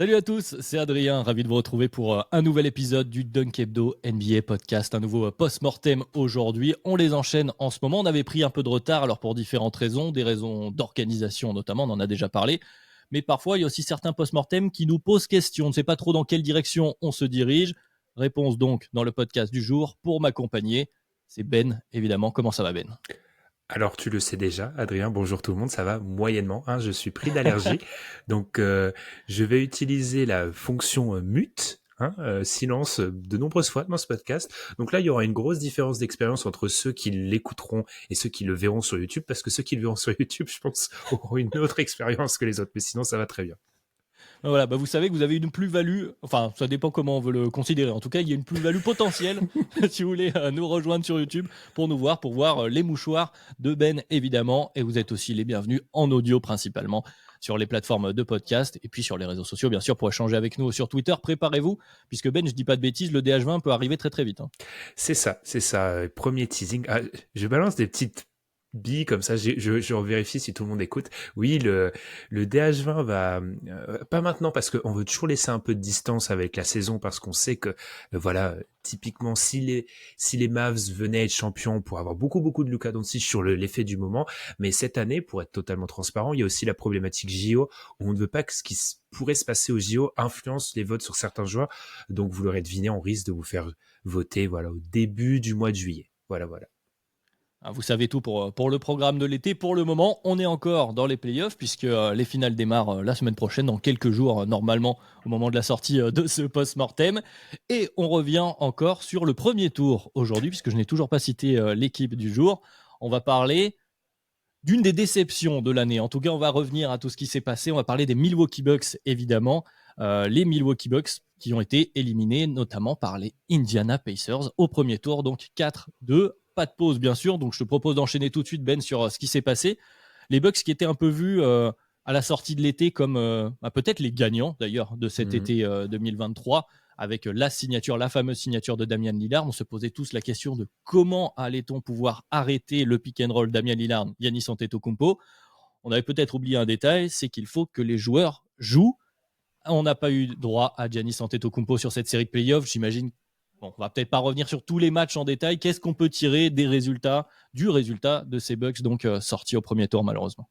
Salut à tous, c'est Adrien, ravi de vous retrouver pour un nouvel épisode du Dunk Hebdo NBA Podcast, un nouveau post-mortem aujourd'hui. On les enchaîne en ce moment, on avait pris un peu de retard alors pour différentes raisons, des raisons d'organisation notamment, on en a déjà parlé, mais parfois il y a aussi certains post-mortem qui nous posent question, on ne sait pas trop dans quelle direction on se dirige. Réponse donc dans le podcast du jour pour m'accompagner, c'est Ben évidemment. Comment ça va Ben? Alors tu le sais déjà, Adrien, bonjour tout le monde, ça va moyennement, hein, je suis pris d'allergie, donc je vais utiliser la fonction mute, silence, de nombreuses fois dans ce podcast. Donc là, il y aura une grosse différence d'expérience entre ceux qui l'écouteront et ceux qui le verront sur YouTube, parce que ceux qui le verront sur YouTube, je pense, auront une autre expérience que les autres, mais sinon ça va très bien. Voilà, vous savez que vous avez une plus-value, enfin ça dépend comment on veut le considérer, en tout cas il y a une plus-value potentielle si vous voulez nous rejoindre sur YouTube pour voir les mouchoirs de Ben évidemment, et vous êtes aussi les bienvenus en audio principalement sur les plateformes de podcast et puis sur les réseaux sociaux bien sûr pour échanger avec nous sur Twitter. Préparez-vous puisque Ben, je dis pas de bêtises, le DH20 peut arriver très très vite, hein. C'est ça, premier teasing. Ah, je balance des petites billes comme ça, je vérifie si tout le monde écoute. Oui, le DH20 va, pas maintenant parce qu'on veut toujours laisser un peu de distance avec la saison parce qu'on sait que, voilà, typiquement, si les Mavs venaient être champions pour avoir beaucoup de Luka Doncic sur l'effet du moment, mais cette année, pour être totalement transparent, il y a aussi la problématique JO où on ne veut pas que ce qui pourrait se passer au JO influence les votes sur certains joueurs. Donc, vous l'aurez deviné, on risque de vous faire voter, voilà, au début du mois de juillet. Voilà, voilà. Ah, vous savez tout pour le programme de l'été. Pour le moment, on est encore dans les playoffs puisque les finales démarrent la semaine prochaine, dans quelques jours, normalement, au moment de la sortie de ce post-mortem. Et on revient encore sur le premier tour aujourd'hui, puisque je n'ai toujours pas cité l'équipe du jour. On va parler d'une des déceptions de l'année. En tout cas, on va revenir à tout ce qui s'est passé. On va parler des Milwaukee Bucks, évidemment. Les Milwaukee Bucks qui ont été éliminés notamment par les Indiana Pacers au premier tour, donc 4-2. Pas de pause, bien sûr. Donc, je te propose d'enchaîner tout de suite, Ben, sur ce qui s'est passé. Les Bucks qui étaient un peu vus à la sortie de l'été comme peut-être les gagnants, d'ailleurs, de cet Mhm. été 2023, avec la fameuse signature de Damian Lillard. On se posait tous la question de comment allait-on pouvoir arrêter le pick and roll Damian Lillard, Giannis Antetokounmpo. On avait peut-être oublié un détail, c'est qu'il faut que les joueurs jouent. On n'a pas eu droit à Giannis Antetokounmpo sur cette série de playoffs. J'imagine, bon, on va peut-être pas revenir sur tous les matchs en détail. Qu'est-ce qu'on peut tirer du résultat de ces Bucks donc sortis au premier tour malheureusement?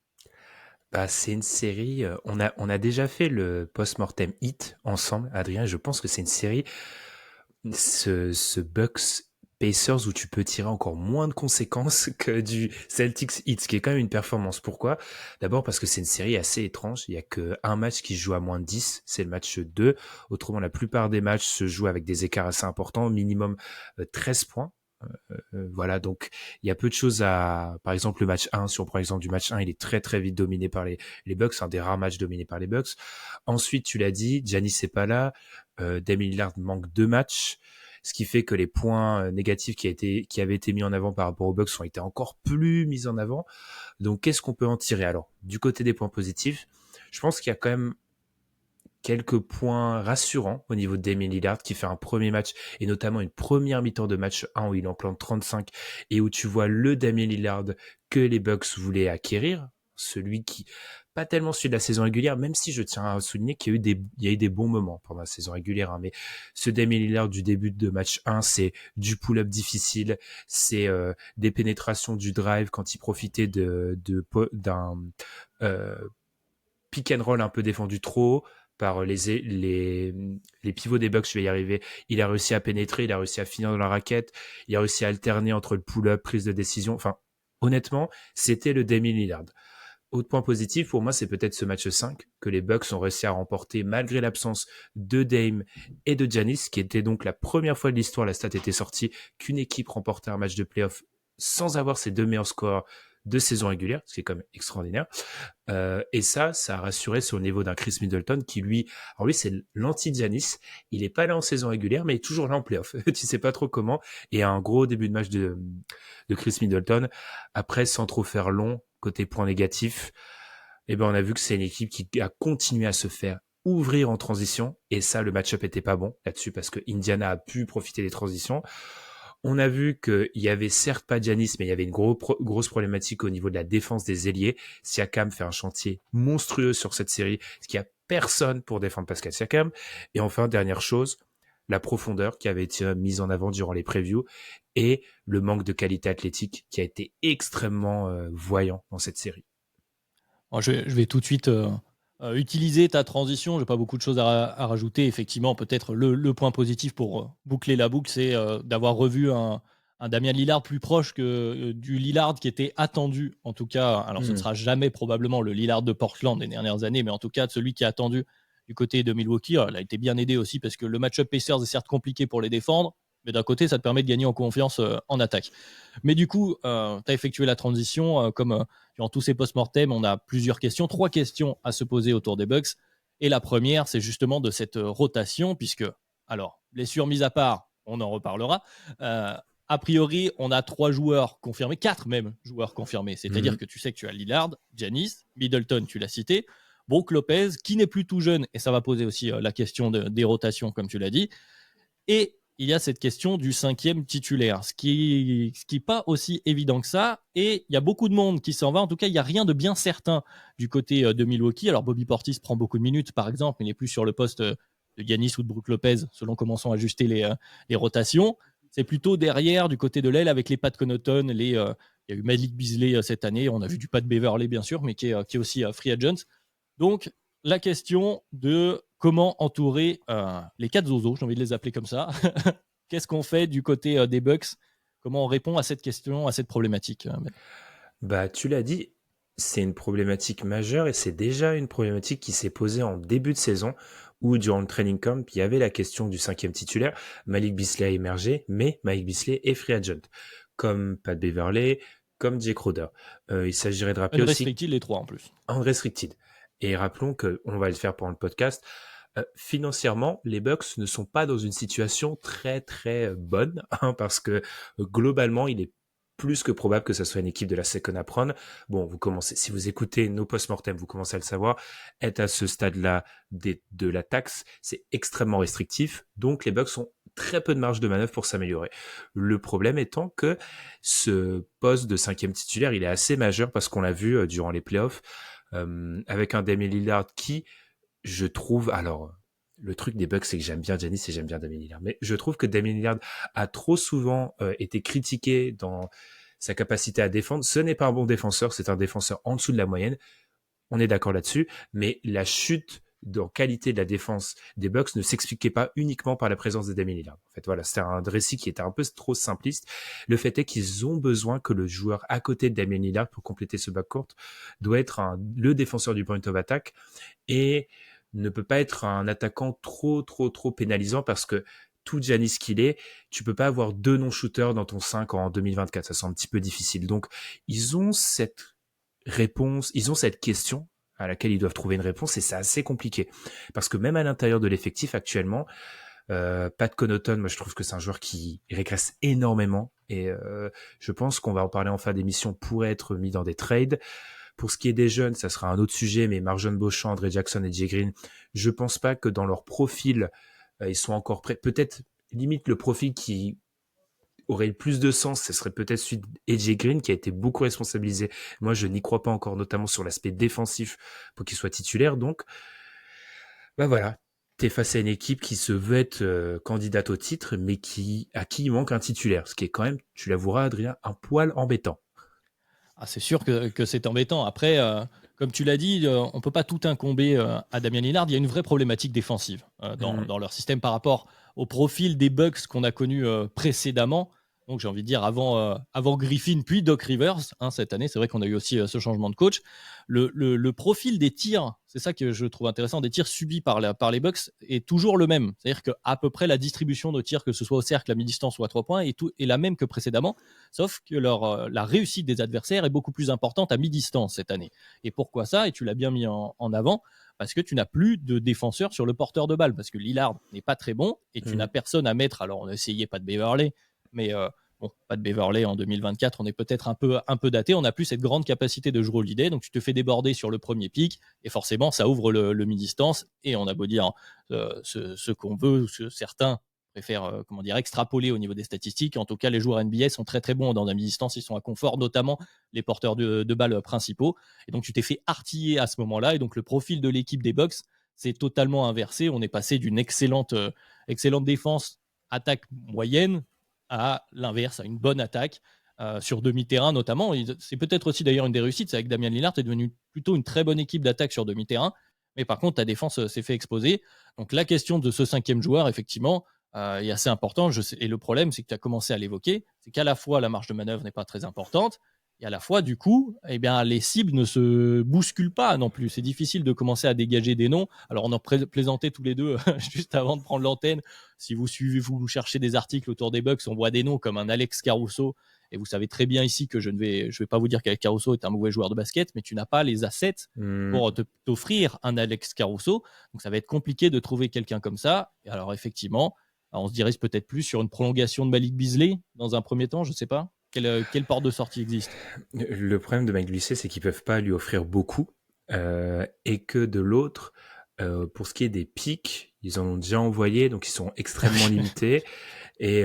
Bah, c'est une série, on a déjà fait le post-mortem hit ensemble, Adrien, je pense que c'est une série, ce Bucks Pacers où tu peux tirer encore moins de conséquences que du Celtics hit, ce qui est quand même une performance. Pourquoi? D'abord parce que c'est une série assez étrange, il y a que un match qui se joue à moins de 10, c'est le match 2. Autrement, la plupart des matchs se jouent avec des écarts assez importants, minimum 13 points. Voilà, donc il y a peu de choses à... Par exemple, le match 1, si on prend l'exemple du match 1, il est très vite dominé par les Bucks, un des rares matchs dominés par les Bucks. Ensuite, tu l'as dit, Giannis n'est pas là, Damian Lillard manque 2 matchs, ce qui fait que les points négatifs qui avaient été mis en avant par rapport aux Bucks ont été encore plus mis en avant. Donc, qu'est-ce qu'on peut en tirer? Alors, du côté des points positifs, je pense qu'il y a quand même quelques points rassurants au niveau de Damian Lillard qui fait un premier match et notamment une première mi-temps de match 1 où il en plante 35 et où tu vois le Damian Lillard que les Bucks voulaient acquérir, celui qui pas tellement celui de la saison régulière, même si je tiens à souligner qu'il y a eu des bons moments pendant la saison régulière, hein, mais ce Damian Lillard du début de match 1, c'est du pull-up difficile, c'est des pénétrations du drive quand il profitait d'un euh, pick and roll un peu défendu trop haut par les pivots des Bucks, je vais y arriver. Il a réussi à pénétrer, il a réussi à finir dans la raquette, il a réussi à alterner entre le pull-up, prise de décision. Enfin, honnêtement, c'était le Damian Lillard. Autre point positif, pour moi, c'est peut-être ce match 5 que les Bucks ont réussi à remporter malgré l'absence de Dame et de Giannis, qui était donc la première fois de l'histoire, la stat était sortie, qu'une équipe remportait un match de playoff sans avoir ses deux meilleurs scores de saison régulière, ce qui est quand même extraordinaire. Et ça a rassuré sur le niveau d'un Chris Middleton qui alors lui c'est l'anti-Giannis, il est pas là en saison régulière mais il est toujours là en playoff. Tu sais pas trop comment. Et un gros début de match de Chris Middleton. Après, sans trop faire long, côté point négatif, eh ben on a vu que c'est une équipe qui a continué à se faire ouvrir en transition. Et ça, le match-up était pas bon là-dessus parce que Indiana a pu profiter des transitions. On a vu qu'il y avait certes pas Giannis, mais il y avait une grosse problématique au niveau de la défense des ailiers. Siakam fait un chantier monstrueux sur cette série, ce qui a personne pour défendre Pascal Siakam. Et enfin, dernière chose, la profondeur qui avait été mise en avant durant les previews et le manque de qualité athlétique qui a été extrêmement voyant dans cette série. Alors, je vais tout de suite utiliser ta transition. Je n'ai pas beaucoup de choses à rajouter. Effectivement, peut-être le point positif pour boucler la boucle, c'est d'avoir revu un Damian Lillard plus proche que du Lillard qui était attendu. En tout cas, alors ce ne sera jamais probablement le Lillard de Portland des dernières années, mais en tout cas celui qui est attendu du côté de Milwaukee. Alors, il a été bien aidé aussi parce que le match-up Pacers est certes compliqué pour les défendre, mais d'un côté, ça te permet de gagner en confiance en attaque. Mais du coup, tu as effectué la transition. Comme durant tous ces post-mortem, on a plusieurs questions, 3 questions à se poser autour des Bucks. Et la première, c'est justement de cette rotation, puisque, alors, blessures mises à part, on en reparlera. A priori, on a 3 joueurs confirmés, 4 même joueurs confirmés. C'est-à-dire que tu sais que tu as Lillard, Giannis, Middleton, tu l'as cité, Brook Lopez, qui n'est plus tout jeune, et ça va poser aussi la question des rotations, comme tu l'as dit. Et il y a cette question du 5e titulaire, ce qui est pas aussi évident que ça. Et il y a beaucoup de monde qui s'en va. En tout cas, il n'y a rien de bien certain du côté de Milwaukee. Alors, Bobby Portis prend beaucoup de minutes, par exemple, mais il n'est plus sur le poste de Giannis ou de Brook Lopez, selon comment sont ajustées les rotations. C'est plutôt derrière, du côté de l'aile, avec les Pat Connaughton. Il y a eu Malik Beasley cette année. On a vu du Pat Beverley, bien sûr, mais qui est aussi free agent. Donc, la question de comment entourer les 4 zozos, j'ai envie de les appeler comme ça. Qu'est-ce qu'on fait du côté des Bucks? Comment on répond à cette question, à cette problématique? Bah, tu l'as dit, c'est une problématique majeure et c'est déjà une problématique qui s'est posée en début de saison où durant le training camp, il y avait la question du 5e titulaire. Malik Beasley a émergé, mais Malik Beasley est free agent, comme Pat Beverley, comme Jay Crowder. Il s'agirait de rappeler aussi... Unrestricted, les 3 en plus. Unrestricted. Et rappelons qu'on va le faire pendant le podcast. Financièrement, les Bucks ne sont pas dans une situation très très bonne, parce que globalement, il est plus que probable que ça soit une équipe de la Second Apron. Bon, vous commencez, si vous écoutez nos post-mortem, vous commencez à le savoir, être à ce stade-là de la taxe, c'est extrêmement restrictif. Donc, les Bucks ont très peu de marge de manœuvre pour s'améliorer. Le problème étant que ce poste de 5e titulaire, il est assez majeur parce qu'on l'a vu durant les playoffs, avec un Damian Lillard qui, je trouve, alors, le truc des Bucks, c'est que j'aime bien Giannis et j'aime bien Damian Lillard, mais je trouve que Damian Lillard a trop souvent été critiqué dans sa capacité à défendre. Ce n'est pas un bon défenseur, c'est un défenseur en dessous de la moyenne. On est d'accord là-dessus, mais la chute dans qualité de la défense des Bucks ne s'expliquait pas uniquement par la présence de Damian Lillard. En fait, voilà, c'était un récit qui était un peu trop simpliste. Le fait est qu'ils ont besoin que le joueur à côté de Damian Lillard pour compléter ce backcourt doit être le défenseur du point of attack et ne peut pas être un attaquant trop pénalisant parce que tout Giannis qu'il est, tu peux pas avoir 2 non-shooters dans ton 5 en 2024. Ça semble un petit peu difficile. Donc, ils ont cette réponse, ils ont cette question à laquelle ils doivent trouver une réponse et c'est assez compliqué. Parce que même à l'intérieur de l'effectif actuellement, Pat Connaughton, moi je trouve que c'est un joueur qui régresse énormément et je pense qu'on va en parler en fin d'émission, pourrait être mis dans des trades. Pour ce qui est des jeunes, ça sera un autre sujet, mais Marjon Beauchamp, Andre Jackson et Jay Green, je pense pas que dans leur profil, ils sont encore prêts. Peut-être, limite, le profil qui aurait le plus de sens, ce serait peut-être celui d'AJ Green, qui a été beaucoup responsabilisé. Moi, je n'y crois pas encore, notamment sur l'aspect défensif, pour qu'il soit titulaire. Donc, bah voilà, t'es face à une équipe qui se veut être candidate au titre, mais à qui il manque un titulaire, ce qui est quand même, tu l'avoueras, Adrien, un poil embêtant. Ah, c'est sûr que c'est embêtant. Après, comme tu l'as dit, on ne peut pas tout incomber à Damian Lillard. Il y a une vraie problématique défensive dans leur système par rapport au profil des Bucks qu'on a connus précédemment. Donc j'ai envie de dire avant Griffin puis Doc Rivers cette année. C'est vrai qu'on a eu aussi ce changement de coach. Le profil des tirs, c'est ça que je trouve intéressant, des tirs subis par les Bucks est toujours le même. C'est-à-dire qu'à peu près la distribution de tirs, que ce soit au cercle, à mi-distance ou à 3 points, est la même que précédemment. Sauf que la réussite des adversaires est beaucoup plus importante à mi-distance cette année. Et pourquoi ça? Et tu l'as bien mis en avant, parce que tu n'as plus de défenseur sur le porteur de balle, parce que Lillard n'est pas très bon, et tu n'as personne à mettre. Alors on a essayé Pat Beverley, mais bon, Pat Beverley en 2024, on est peut-être un peu daté, on n'a plus cette grande capacité de jouer au leader, donc tu te fais déborder sur le premier pic, et forcément ça ouvre le mi-distance, et on a beau dire ce qu'on veut, certains préfèrent extrapoler au niveau des statistiques. En tout cas, les joueurs NBA sont très très bons dans la mi-distance, ils sont à confort, notamment les porteurs de balles principaux. Et donc tu t'es fait artiller à ce moment-là, et donc le profil de l'équipe des Bucks, c'est totalement inversé. On est passé d'une excellente défense, attaque moyenne, à l'inverse, à une bonne attaque sur demi-terrain notamment. C'est peut-être aussi d'ailleurs une des réussites, c'est avec Damian Lillard, c'est devenu plutôt une très bonne équipe d'attaque sur demi-terrain. Mais par contre, ta défense s'est fait exploser. Donc la question de ce 5e joueur, effectivement, est assez important. Et le problème, c'est que tu as commencé à l'évoquer, c'est qu'à la fois la marge de manœuvre n'est pas très importante, et à la fois, du coup, eh bien, les cibles ne se bousculent pas non plus. C'est difficile de commencer à dégager des noms. Alors, on en plaisantait tous les deux juste avant de prendre l'antenne. Si vous suivez, vous cherchez des articles autour des Bucks, on voit des noms comme un Alex Caruso. Et vous savez très bien ici que je vais pas vous dire qu'Alex Caruso est un mauvais joueur de basket, mais tu n'as pas les assets pour t'offrir un Alex Caruso. Donc, ça va être compliqué de trouver quelqu'un comme ça. Et alors, effectivement, on se dirige peut-être plus sur une prolongation de Malik Beasley dans un premier temps, je ne sais pas. Quelle porte de sortie existe? Le problème de Mike Beasley, c'est qu'ils peuvent pas lui offrir beaucoup, et que de l'autre, pour ce qui est des pics, ils en ont déjà envoyé, donc ils sont extrêmement limités. Et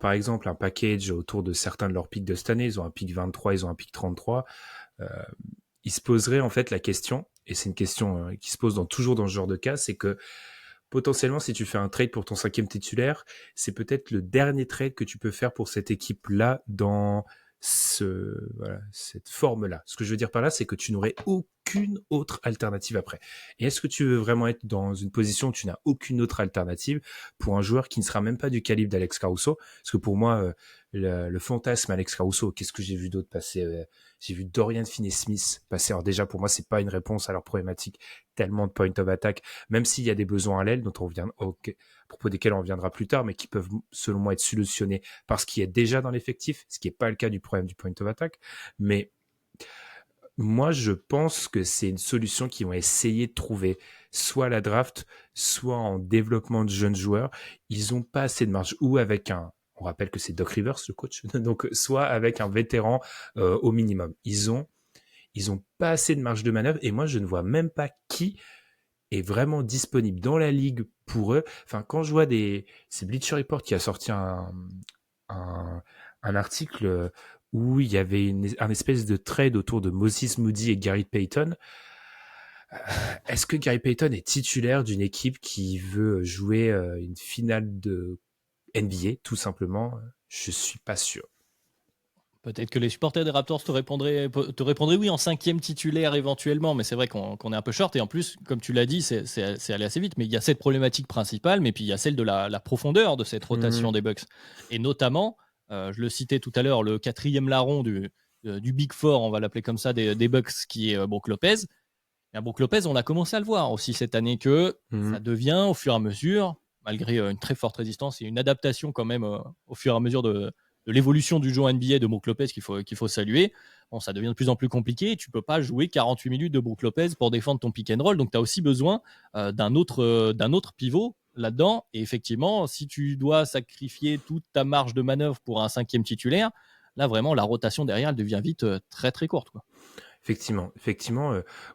par exemple, un package autour de certains de leurs pics de cette année, ils ont un pic 23, ils ont un pic 33. Ils se poseraient en fait la question, et c'est une question qui se pose toujours dans ce genre de cas, c'est que potentiellement, si tu fais un trade pour ton 5e titulaire, c'est peut-être le dernier trade que tu peux faire pour cette équipe-là dans cette forme-là. Ce que je veux dire par là, c'est que tu n'aurais aucune autre alternative après. Et est-ce que tu veux vraiment être dans une position où tu n'as aucune autre alternative pour un joueur qui ne sera même pas du calibre d'Alex Caruso? Parce que pour moi, le fantasme Alex Caruso, qu'est-ce que j'ai vu d'autre passer? J'ai vu Dorian Finney-Smith passer. Alors déjà, pour moi, c'est pas une réponse à leur problématique tellement de point of attack, même s'il y a des besoins à l'aile dont à propos desquels on reviendra plus tard, mais qui peuvent, selon moi, être solutionnés par ce qui est déjà dans l'effectif, ce qui n'est pas le cas du problème du point of attack. Mais moi, je pense que c'est une solution qu'ils vont essayer de trouver, soit à la draft, soit en développement de jeunes joueurs. Ils n'ont pas assez de marge, ou avec on rappelle que c'est Doc Rivers, le coach, donc soit avec un vétéran au minimum. Ils ont pas assez de marge de manœuvre, et moi, je ne vois même pas qui est vraiment disponible dans la ligue pour eux. Enfin, quand je vois c'est Bleacher Report qui a sorti un article où il y avait un espèce de trade autour de Moses Moody et Gary Payton. Est-ce que Gary Payton est titulaire d'une équipe qui veut jouer une finale de NBA, tout simplement? Je suis pas sûr. Peut-être que les supporters des Raptors te répondraient oui en 5e titulaire éventuellement, mais c'est vrai qu'on est un peu short. Et en plus, comme tu l'as dit, c'est allé assez vite. Mais il y a cette problématique principale, mais puis il y a celle de la profondeur de cette rotation des Bucks. Et notamment, je le citais tout à l'heure, le 4e larron du Big Four, on va l'appeler comme ça, des Bucks, qui est Brook Lopez. Et Brook Lopez, on a commencé à le voir aussi cette année que ça devient au fur et à mesure, malgré une très forte résistance et une adaptation quand même au fur et à mesure de l'évolution du jeu en NBA de Brook Lopez qu'il faut saluer. Bon, ça devient de plus en plus compliqué. Tu ne peux pas jouer 48 minutes de Brook Lopez pour défendre ton pick and roll. Donc, tu as aussi besoin d'un autre pivot là-dedans. Et effectivement, si tu dois sacrifier toute ta marge de manœuvre pour un 5e titulaire, là, vraiment, la rotation derrière, elle devient vite très, très courte, quoi. Effectivement,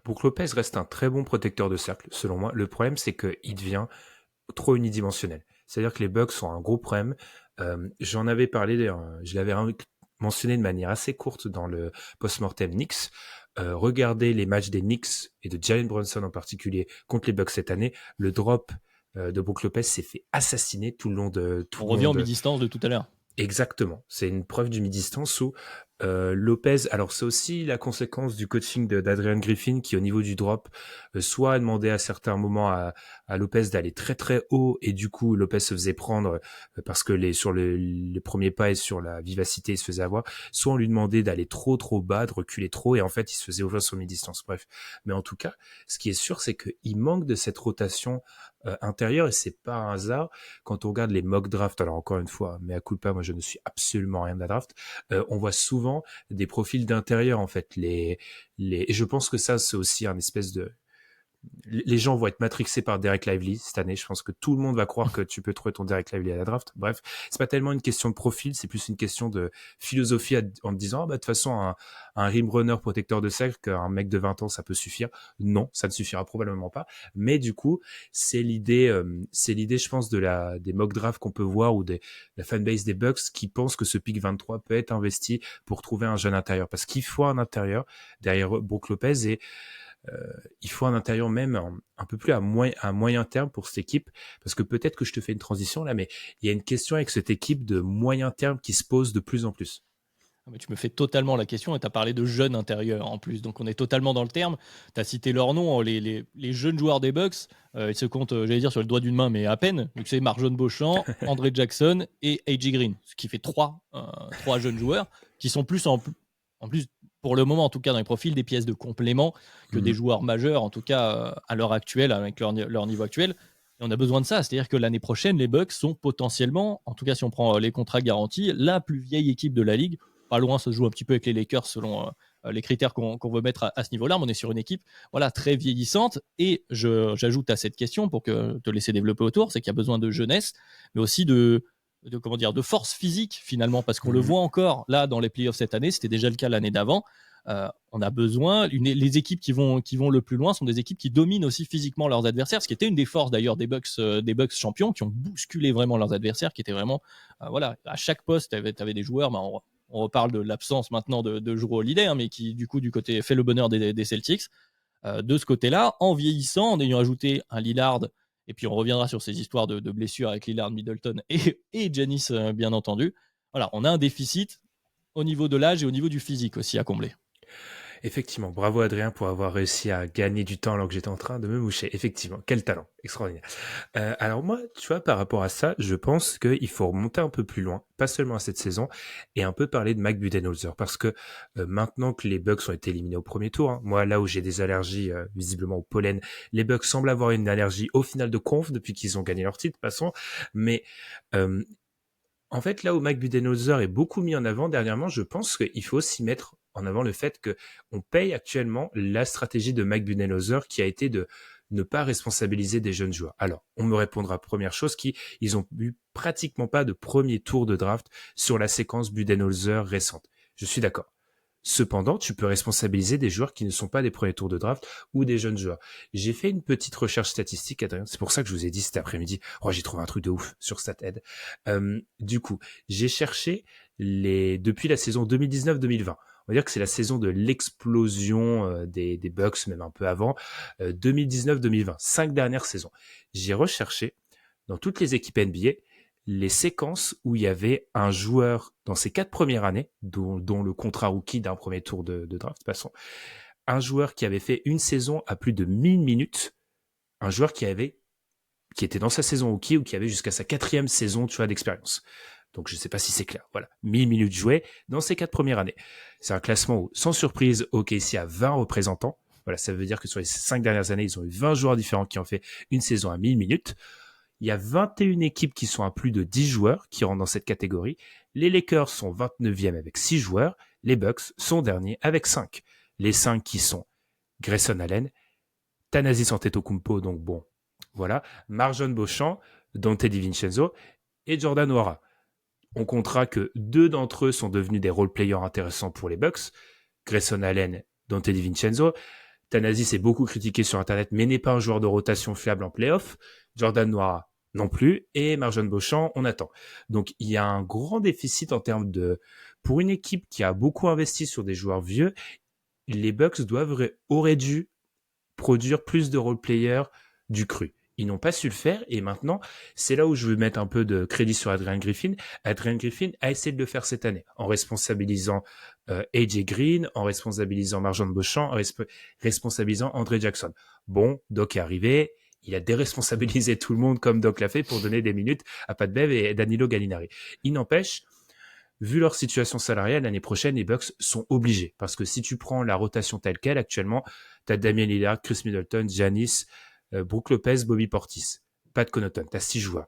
Brook Lopez reste un très bon protecteur de cercle, selon moi. Le problème, c'est qu'il devient trop unidimensionnel. C'est-à-dire que les Bucks sont un gros problème. J'en avais parlé, je l'avais mentionné de manière assez courte dans le post-mortem Knicks. Regardez les matchs des Knicks et de Jalen Brunson en particulier contre les Bucks cette année. Le drop de Brook Lopez s'est fait assassiner tout le long de... On revient en mi-distance de tout à l'heure. Exactement, c'est une preuve du mi-distance où Lopez, alors c'est aussi la conséquence du coaching d'Adrian Griffin qui au niveau du drop soit a demandé à certains moments à Lopez d'aller très très haut et du coup Lopez se faisait prendre parce que sur les premiers pas et sur la vivacité il se faisait avoir, soit on lui demandait d'aller trop bas, de reculer trop et en fait il se faisait ouvrir sur mi-distance, bref. Mais en tout cas, ce qui est sûr c'est qu'il manque de cette rotation intérieure et c'est pas un hasard quand on regarde les mock drafts. Alors encore une fois, mais à culpa, moi je ne suis absolument rien de la draft. On voit souvent des profils d'intérieur en fait. Et je pense que ça c'est aussi un espèce de... Les gens vont être matrixés par Derek Lively cette année. Je pense que tout le monde va croire que tu peux trouver ton Derek Lively à la draft. Bref, c'est pas tellement une question de profil, c'est plus une question de philosophie en te disant, de toute façon, un rim runner protecteur de cercle, un mec de 20 ans, ça peut suffire. Non, ça ne suffira probablement pas. Mais du coup, c'est l'idée, je pense, des mock drafts qu'on peut voir ou la fanbase des Bucks qui pense que ce pick 23 peut être investi pour trouver un jeune intérieur. Parce qu'il faut un intérieur derrière Brook Lopez et Il faut un intérieur même un peu plus à moyen terme pour cette équipe, parce que peut-être que je te fais une transition là, mais il y a une question avec cette équipe de moyen terme qui se pose de plus en plus. Mais tu me fais totalement la question et tu as parlé de jeunes intérieurs en plus. Donc on est totalement dans le terme. Tu as cité leurs noms, hein, les jeunes joueurs des Bucks. Ils se comptent, j'allais dire, sur le doigt d'une main, mais à peine. Donc c'est Marjon Beauchamp, André Jackson et A.J. Green. Ce qui fait trois jeunes joueurs qui sont plus en plus, pour le moment en tout cas, dans les profils, des pièces de complément que des joueurs majeurs, en tout cas à l'heure actuelle, avec leur niveau actuel. Et on a besoin de ça. C'est-à-dire que l'année prochaine, les Bucks sont potentiellement, en tout cas si on prend les contrats garantis, la plus vieille équipe de la ligue. Pas loin, ça se joue un petit peu avec les Lakers selon les critères qu'on veut mettre à ce niveau-là. Mais on est sur une équipe très vieillissante. Et j'ajoute à cette question, pour te laisser développer autour, c'est qu'il y a besoin de jeunesse, mais aussi de force physique finalement, parce qu'on le voit encore là dans les playoffs cette année, c'était déjà le cas l'année d'avant. On a besoin, les équipes qui vont le plus loin sont des équipes qui dominent aussi physiquement leurs adversaires, ce qui était une des forces d'ailleurs des Bucks champions, qui ont bousculé vraiment leurs adversaires, qui étaient vraiment, à chaque poste, tu avais des joueurs, on reparle de l'absence maintenant de Jrue Holiday, hein, mais qui du coup du côté fait le bonheur des Celtics. De ce côté-là, en vieillissant, en ayant ajouté un Lillard, et puis on reviendra sur ces histoires de blessures avec Lillard, Middleton et Giannis, bien entendu. Voilà, on a un déficit au niveau de l'âge et au niveau du physique aussi à combler. Effectivement, bravo Adrien pour avoir réussi à gagner du temps alors que j'étais en train de me moucher. Effectivement, quel talent, extraordinaire. Alors moi, tu vois, par rapport à ça, je pense qu'il faut remonter un peu plus loin, pas seulement à cette saison, et un peu parler de Mike Budenholzer, parce que maintenant que les Bucks ont été éliminés au premier tour, hein, moi là où j'ai des allergies visiblement au pollen, les Bucks semblent avoir une allergie au final de conf depuis qu'ils ont gagné leur titre, passons, mais en fait, là où Mike Budenholzer est beaucoup mis en avant dernièrement, je pense qu'il faut aussi mettre en avant le fait que on paye actuellement la stratégie de Mike Budenholzer qui a été de ne pas responsabiliser des jeunes joueurs. Alors, on me répondra première chose ils ont eu pratiquement pas de premier tour de draft sur la séquence Budenholzer récente. Je suis d'accord. Cependant, tu peux responsabiliser des joueurs qui ne sont pas des premiers tours de draft ou des jeunes joueurs. J'ai fait une petite recherche statistique, Adrien. C'est pour ça que je vous ai dit cet après-midi, j'ai trouvé un truc de ouf sur StatEd. Du coup, j'ai cherché depuis la saison 2019-2020. On va dire que c'est la saison de l'explosion des Bucks, même un peu avant. 2019-2020, 5 dernières saisons. J'ai recherché dans toutes les équipes NBA les séquences où il y avait un joueur dans ses 4 premières années, dont le contrat rookie d'un premier tour de draft, passons, un joueur qui avait fait une saison à plus de 1000 minutes, un joueur qui était dans sa saison rookie ou qui avait jusqu'à sa 4e saison, tu vois, d'expérience. Donc je ne sais pas si c'est clair. Voilà, 1000 minutes jouées dans ses 4 premières années. C'est un classement où, sans surprise, OKC a 20 représentants. Voilà, ça veut dire que sur les 5 dernières années, ils ont eu 20 joueurs différents qui ont fait une saison à 1000 minutes. Il y a 21 équipes qui sont à plus de 10 joueurs qui rentrent dans cette catégorie. Les Lakers sont 29e avec 6 joueurs. Les Bucks sont derniers avec 5. Les 5 qui sont Grayson Allen, Thanasis Antetokounmpo, donc bon, voilà, Marjon Beauchamp, Dante DiVincenzo et Jordan Nwora. On comptera que 2 d'entre eux sont devenus des role-players intéressants pour les Bucks. Grayson Allen, Dante DiVincenzo. Thanasis est beaucoup critiqué sur Internet, mais n'est pas un joueur de rotation fiable en playoff. Jordan Nwora non plus, et Marjon Beauchamp, on attend. Donc, il y a un grand déficit en termes pour une équipe qui a beaucoup investi sur des joueurs vieux, les Bucks auraient dû produire plus de role-players du cru. Ils n'ont pas su le faire, et maintenant, c'est là où je veux mettre un peu de crédit sur Adrian Griffin. Adrian Griffin a essayé de le faire cette année, en responsabilisant A.J. Green, en responsabilisant Marjon Beauchamp, en responsabilisant André Jackson. Bon, Doc est arrivé, il a déresponsabilisé tout le monde comme Doc l'a fait pour donner des minutes à Pat Bev et Danilo Gallinari. Il n'empêche, vu leur situation salariale, l'année prochaine, les Bucks sont obligés. Parce que si tu prends la rotation telle qu'elle, actuellement, tu as Damian Lillard, Chris Middleton, Giannis, Brook Lopez, Bobby Portis, Pat Connaughton. Tu as 6 joueurs.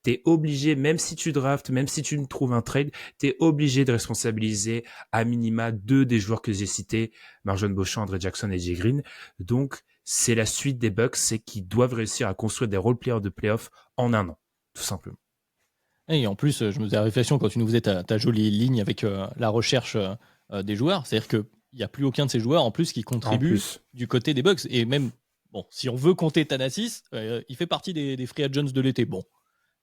Tu es obligé, même si tu draftes, même si tu trouves un trade, tu es obligé de responsabiliser à minima 2 des joueurs que j'ai cités, Marjon Beauchamp, André Jackson et Jay Green. Donc, c'est la suite des Bucks, c'est qu'ils doivent réussir à construire des role-players de playoff en un an, tout simplement. Et en plus, je me faisais la réflexion quand tu nous faisais ta jolie ligne avec la recherche des joueurs. C'est-à-dire qu'il n'y a plus aucun de ces joueurs en plus qui contribue du côté des Bucks. Et même, bon, si on veut compter Thanasis, il fait partie des free agents de l'été. Bon,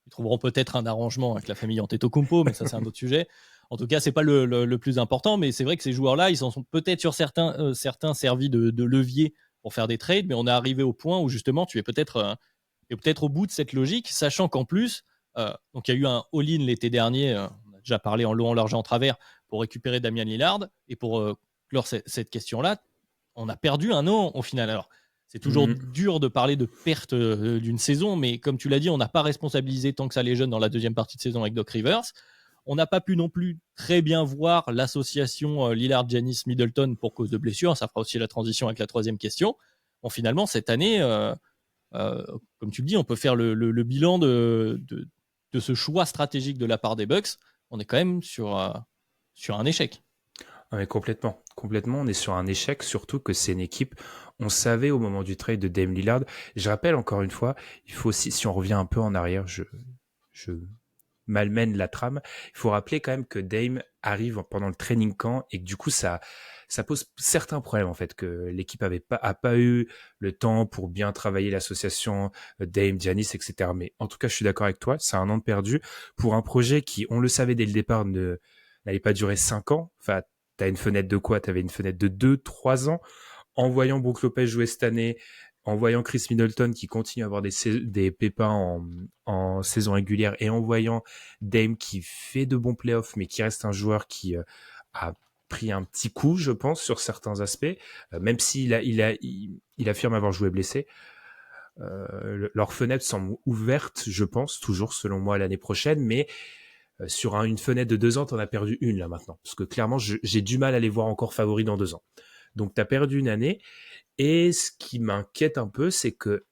ils trouveront peut-être un arrangement avec la famille Antetokounmpo, mais ça, c'est un autre sujet. En tout cas, c'est pas le plus important. Mais c'est vrai que ces joueurs-là, ils s'en sont peut-être sur certains servis de levier pour faire des trades, mais on est arrivé au point où justement tu es peut-être au bout de cette logique, sachant qu'en plus, donc il y a eu un all-in l'été dernier, on a déjà parlé en long, en large et en travers, pour récupérer Damian Lillard, et pour clore cette question-là, on a perdu un an au final. Alors, c'est toujours dur de parler de perte d'une saison, mais comme tu l'as dit, on n'a pas responsabilisé tant que ça les jeunes dans la deuxième partie de saison avec Doc Rivers. On n'a pas pu non plus très bien voir l'association Lillard-Giannis-Middleton pour cause de blessures. Ça fera aussi la transition avec la troisième question. Bon, finalement, cette année, comme tu le dis, on peut faire le bilan de ce choix stratégique de la part des Bucks. On est quand même sur un échec. Ah, mais complètement, on est sur un échec, surtout que c'est une équipe, on savait au moment du trade de Dame Lillard, je rappelle encore une fois, il faut aussi, si on revient un peu en arrière, je malmène la trame, il faut rappeler quand même que Dame arrive pendant le training camp et que du coup ça pose certains problèmes en fait, que l'équipe a pas eu le temps pour bien travailler l'association Dame, Giannis, etc. Mais en tout cas, je suis d'accord avec toi, c'est un an de perdu pour un projet qui, on le savait dès le départ, n'allait pas durer 5 ans. Enfin, t'as une fenêtre de quoi? T'avais une fenêtre de 2-3 ans. En voyant Brook Lopez jouer cette année, en voyant Chris Middleton qui continue à avoir des pépins en saison régulière, et en voyant Dame qui fait de bons playoffs, mais qui reste un joueur qui a pris un petit coup, je pense, sur certains aspects, même s'il il affirme avoir joué blessé. Leur fenêtre semble ouverte, je pense, toujours selon moi l'année prochaine, mais sur une fenêtre de 2 ans, t'en as perdu une là maintenant. Parce que clairement, j'ai du mal à les voir encore favoris dans 2 ans. Donc t'as perdu une année. Et ce qui m'inquiète un peu, c'est que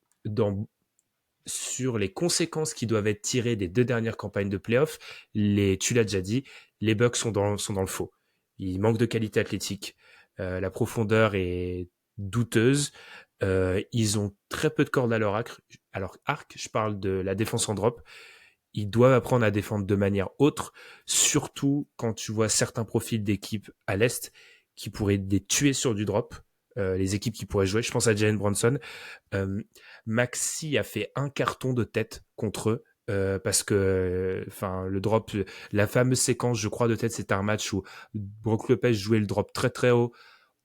sur les conséquences qui doivent être tirées des 2 dernières campagnes de playoffs, tu l'as déjà dit, les Bucks sont dans le faux. Il manque de qualité athlétique. La profondeur est douteuse. Ils ont très peu de cordes à leur arc. Je parle de la défense en drop. Ils doivent apprendre à défendre de manière autre, surtout quand tu vois certains profils d'équipes à l'Est qui pourraient les tuer sur du drop, les équipes qui pourraient jouer. Je pense à Jalen Brunson. Maxi a fait un carton de tête contre eux. Parce que le drop, la fameuse séquence, je crois, de tête, c'était un match où Brook Lopez jouait le drop très très haut.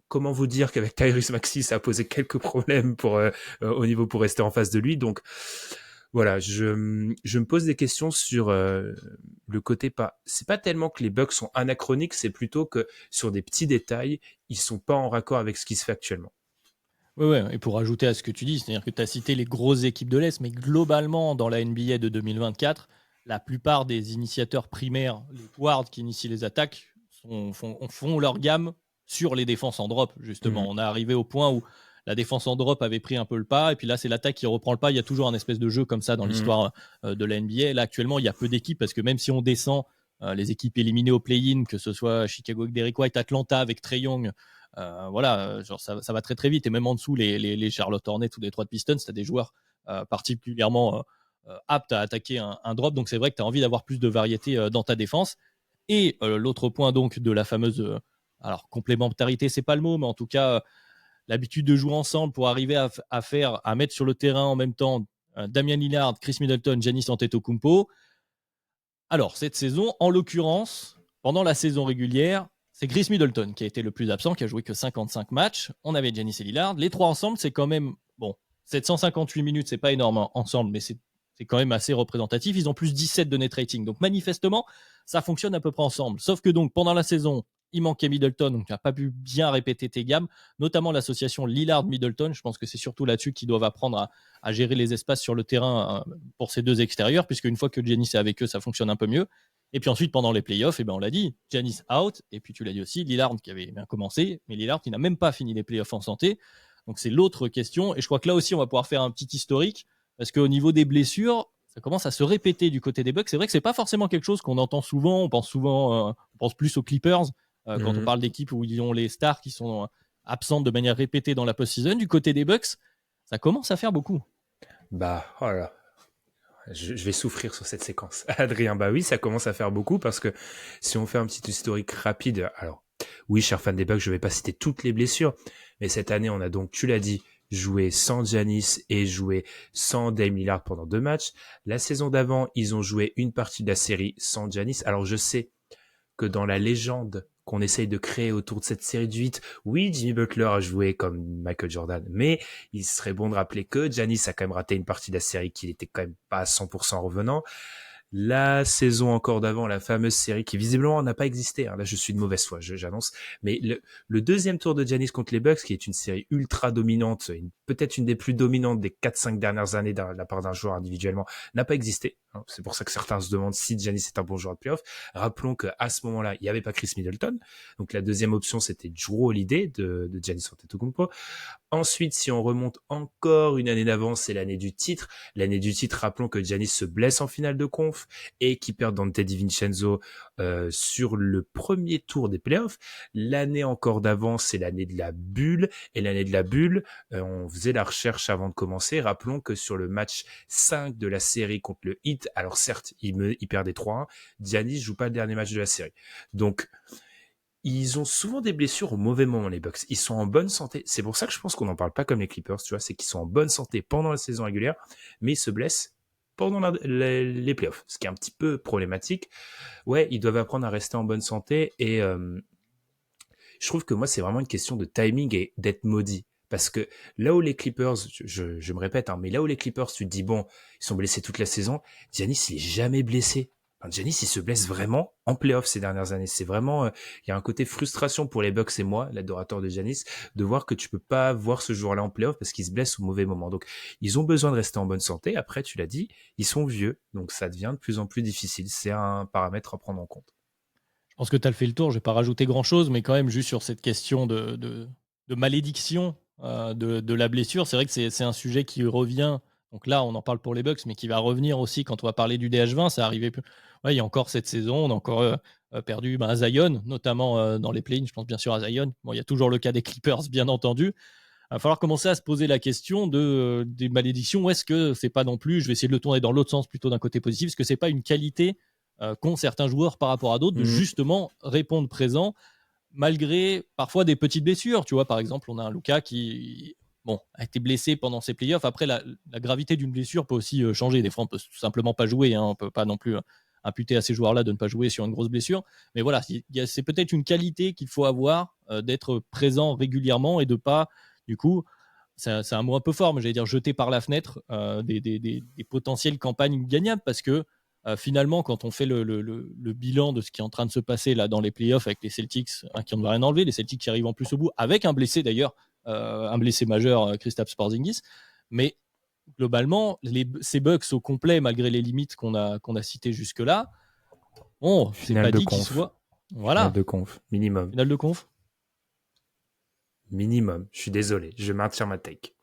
Comment vous dire qu'avec Tyrese Maxey, ça a posé quelques problèmes au niveau pour rester en face de lui. Donc voilà, je me pose des questions sur le côté pas. C'est pas tellement que les Bucks sont anachroniques, c'est plutôt que sur des petits détails, ils sont pas en raccord avec ce qui se fait actuellement. Ouais, et pour ajouter à ce que tu dis, c'est-à-dire que tu as cité les grosses équipes de l'Est, mais globalement, dans la NBA de 2024, la plupart des initiateurs primaires, les guards qui initient les attaques, font leur gamme sur les défenses en drop, justement. On est arrivé au point où la défense en drop avait pris un peu le pas, et puis là, c'est l'attaque qui reprend le pas. Il y a toujours un espèce de jeu comme ça dans l'histoire de la NBA. Là, actuellement, il y a peu d'équipes, parce que même si on descend les équipes éliminées au play-in, que ce soit Chicago avec Derrick White, Atlanta avec Trae Young, genre ça va très très vite, et même en dessous les Charlotte Hornets ou les Detroit Pistons, tu as des joueurs particulièrement aptes à attaquer un drop, donc c'est vrai que tu as envie d'avoir plus de variété dans ta défense. Et l'autre point donc de la fameuse alors complémentarité, c'est pas le mot, mais en tout cas l'habitude de jouer ensemble pour arriver à mettre sur le terrain en même temps Damian Lillard, Chris Middleton, Giannis Antetokounmpo. Alors cette saison, en l'occurrence, pendant la saison régulière, c'est Chris Middleton qui a été le plus absent, qui a joué que 55 matchs. On avait Giannis et Lillard. Les trois ensemble, c'est quand même, bon, 758 minutes, c'est pas énorme ensemble, mais c'est quand même assez représentatif. Ils ont plus 17 de net rating. Donc manifestement, ça fonctionne à peu près ensemble. Sauf que donc, pendant la saison, il manquait Middleton, donc tu n'as pas pu bien répéter tes gammes, notamment l'association Lillard-Middleton. Je pense que c'est surtout là-dessus qu'ils doivent apprendre à gérer les espaces sur le terrain pour ces deux extérieurs, puisque une fois que Giannis est avec eux, ça fonctionne un peu mieux. Et puis ensuite, pendant les playoffs, on l'a dit, Giannis out, et puis tu l'as dit aussi, Lillard qui avait bien commencé, mais Lillard qui n'a même pas fini les playoffs en santé. Donc c'est l'autre question, et je crois que là aussi, on va pouvoir faire un petit historique, parce qu'au niveau des blessures, ça commence à se répéter du côté des Bucks. C'est vrai que c'est pas forcément quelque chose qu'on entend souvent, on pense plus aux Clippers, quand on parle d'équipes où ils ont les stars qui sont absentes de manière répétée dans la post-season. Du côté des Bucks, ça commence à faire beaucoup. Voilà. Je vais souffrir sur cette séquence. Adrien, oui, ça commence à faire beaucoup, parce que si on fait un petit historique rapide, alors oui, cher fan des Bucks, je vais pas citer toutes les blessures, mais cette année, on a donc, tu l'as dit, joué sans Giannis et joué sans Dame Lillard pendant 2 matchs. La saison d'avant, ils ont joué une partie de la série sans Giannis. Alors je sais que dans la légende qu'on essaye de créer autour de cette série du 8. Oui, Jimmy Butler a joué comme Michael Jordan, mais il serait bon de rappeler que Giannis a quand même raté une partie de la série, qu'il était quand même pas à 100% revenant. La saison encore d'avant, la fameuse série qui visiblement n'a pas existé. Hein. Là, je suis de mauvaise foi, j'annonce. Mais le deuxième tour de Giannis contre les Bucks, qui est une série ultra dominante, peut-être une des plus dominantes des 4-5 dernières années de la part d'un joueur individuellement, n'a pas existé. Hein. C'est pour ça que certains se demandent si Giannis est un bon joueur de playoff. Rappelons qu'à ce moment-là, il n'y avait pas Chris Middleton. Donc la deuxième option, c'était Jrue Holiday de Giannis Antetokounmpo. Ensuite, si on remonte encore une année d'avance, c'est l'année du titre. L'année du titre, rappelons que Giannis se blesse en finale de conf et qu'il perd Dante DiVincenzo sur le premier tour des playoffs. L'année encore d'avance, c'est l'année de la bulle. Et l'année de la bulle, on faisait la recherche avant de commencer. Rappelons que sur le match 5 de la série contre le Heat, alors certes, il perdait 3-1, Giannis joue pas le dernier match de la série. Donc, ils ont souvent des blessures au mauvais moment, les Bucks. Ils sont en bonne santé. C'est pour ça que je pense qu'on n'en parle pas comme les Clippers, tu vois. C'est qu'ils sont en bonne santé pendant la saison régulière, mais ils se blessent pendant les playoffs, ce qui est un petit peu problématique. Ouais, ils doivent apprendre à rester en bonne santé et je trouve que moi, c'est vraiment une question de timing et d'être maudit. Parce que là où les Clippers, je me répète, hein, mais là où les Clippers, tu te dis, bon, ils sont blessés toute la saison, Giannis, il est jamais blessé. Enfin, Giannis, il se blesse vraiment en playoff ces dernières années. C'est vraiment, il y a un côté frustration pour les Bucks et moi, l'adorateur de Giannis, de voir que tu peux pas voir ce joueur-là en playoff parce qu'il se blesse au mauvais moment. Donc, ils ont besoin de rester en bonne santé. Après, tu l'as dit, ils sont vieux. Donc, ça devient de plus en plus difficile. C'est un paramètre à prendre en compte. Je pense que tu as fait le tour, je vais pas rajouter grand-chose, mais quand même juste sur cette question de malédiction de la blessure, c'est vrai que c'est un sujet qui revient. Donc là, on en parle pour les Bucks, mais qui va revenir aussi quand on va parler du DH20. Ça arrivait plus. Ouais, il y a encore cette saison, on a encore perdu Zion, notamment dans les play-ins. Je pense bien sûr à Zion. Bon, il y a toujours le cas des Clippers, bien entendu. Il va falloir commencer à se poser la question des malédictions. Ou est-ce que c'est pas non plus, je vais essayer de le tourner dans l'autre sens plutôt d'un côté positif, est-ce que c'est pas une qualité qu'ont certains joueurs par rapport à d'autres de justement répondre présent malgré parfois des petites blessures. Tu vois, par exemple, on a un Luka qui a été blessé pendant ses playoffs. Après, la gravité d'une blessure peut aussi changer. Des fois, on peut tout simplement pas jouer. Hein. On peut pas non plus imputer à ces joueurs-là de ne pas jouer sur une grosse blessure. Mais voilà, c'est peut-être une qualité qu'il faut avoir d'être présent régulièrement et de pas, du coup, c'est un mot un peu fort, mais j'allais dire jeter par la fenêtre des potentielles campagnes gagnables parce que finalement, quand on fait le bilan de ce qui est en train de se passer là dans les playoffs avec les Celtics, qui n'ont rien enlevé, les Celtics qui arrivent en plus au bout, avec un blessé d'ailleurs, un blessé majeur, Kristaps Porzingis, mais globalement, ces Bucks au complet, malgré les limites qu'on a citées jusque-là, bon, c'est Finale pas de dit qu'ils conf. soient... Voilà. Finale de conf, minimum. Finale de conf. Minimum. Je suis désolé, je maintiens ma take.